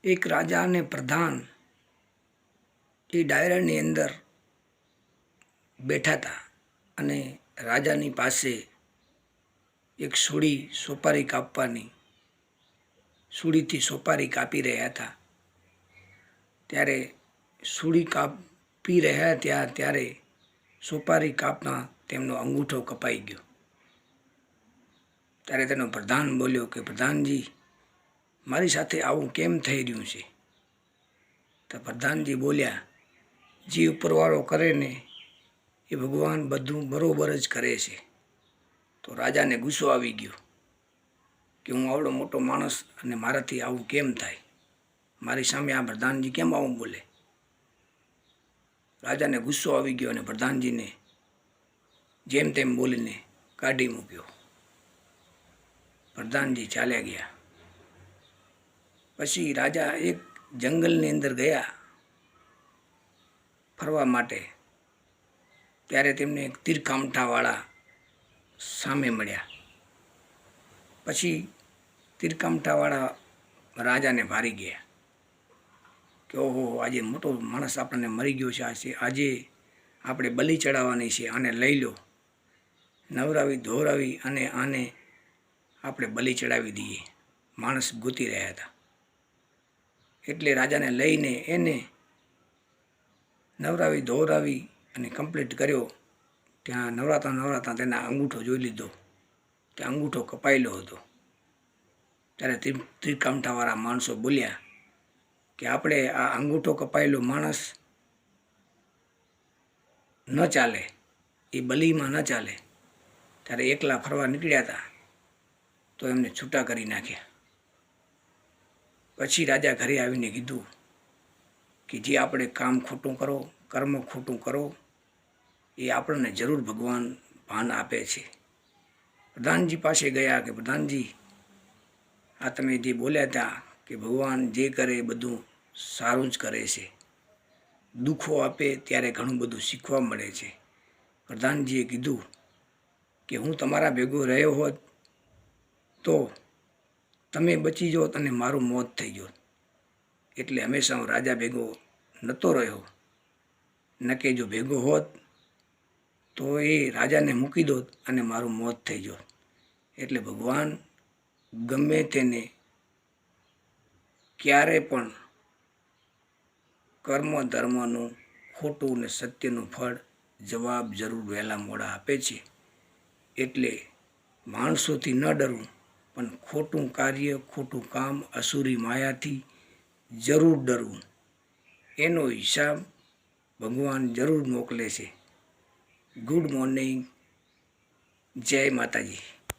એક રાજા અને પ્રધાન એ ડાયરાની અંદર બેઠા હતા અને રાજાની પાસે એક સૂડી સોપારી કાપવાની સૂડીથી સોપારી કાપી રહ્યા હતા. ત્યારે સૂડી કાપી રહ્યા ત્યારે સોપારી કાપના તેમનો અંગૂઠો કપાઈ ગયો. ત્યારે તેનો પ્રધાન બોલ્યો કે પ્રધાનજી, મારી સાથે આવું કેમ થઈ રહ્યું છે? તો પ્રધાનજી બોલ્યા, જે ઉપરવાળો કરે ને એ ભગવાન બધું બરોબર જ કરે છે. તો રાજાને ગુસ્સો આવી ગયો કે હું આવડો મોટો માણસ અને મારાથી આવું કેમ થાય? મારી સામે આ પ્રધાનજી કેમ આવું બોલે? રાજાને ગુસ્સો આવી ગયો અને પ્રધાનજીને જેમ તેમ બોલીને કાઢી મૂક્યો. પ્રધાનજી ચાલ્યા ગયા. પછી રાજા એક જંગલની અંદર ગયા ફરવા માટે. ત્યારે તેમને એક તીરકામઠાવાળા સામે મળ્યા. પછી તીરકામઠાવાળા રાજાને ભારી ગયા કે ઓહો, આજે મોટો માણસ આપણને મરી ગયો છે, આજે આપણે બલિ ચડાવવાની છે, આને લઈ લો, નવરાવી ધોરાવી અને આને આપણે બલિ ચડાવી દઈએ. માણસ ગોતી રહ્યા હતા એટલે રાજાને લઈને એને નવરાવી ધોરાવી અને કમ્પ્લીટ કર્યો. ત્યાં નવરાતા તેના અંગૂઠો જોઈ લીધો, ત્યાં અંગૂઠો કપાયેલો હતો. ત્યારે તીરકામઠાવાળા માણસો બોલ્યા કે આપણે આ અંગૂઠો કપાયેલો માણસ ન ચાલે, એ બલિમાં ન ચાલે. ત્યારે એકલા ફરવા નીકળ્યા હતા તો એમને છૂટા કરી નાખ્યા. પછી રાજા ઘરે આવીને કીધું કે જે આપણે કામ ખોટું કરો, કર્મ ખોટું કરો, એ આપણને જરૂર ભગવાન ભાન આપે છે. પ્રધાનજી પાસે ગયા કે પ્રધાનજી, આ તમે જે બોલ્યા હતા કે ભગવાન જે કરે એ બધું સારું જ કરે છે, દુઃખો આપે ત્યારે ઘણું બધું શીખવા મળે છે. પ્રધાનજીએ કીધું કે હું તમારા ભેગો રહ્યો હોત તો તમે બચી જાત અને મારું મોત થઈ જાત. એટલે હંમેશા હું રાજા ભેગો નહોતો રહ્યો, ન કે જો ભેગો હોત તો એ રાજાને મૂકી દોત અને મારું મોત થઈ જાત. એટલે ભગવાન ગમે તેને ક્યારે પણ કર્મ ધર્મનું ખોટું ને સત્યનું ફળ જવાબ જરૂર વહેલા મોડા આપે છે. એટલે માણસોથી ન ડરવું, પણ ખોટું કાર્ય, ખોટું કામ, અસુરી માયાથી જરૂર ડરવું. એનો હિસાબ ભગવાન જરૂર મોકલે છે. ગુડ મોર્નિંગ, જય માતાજી.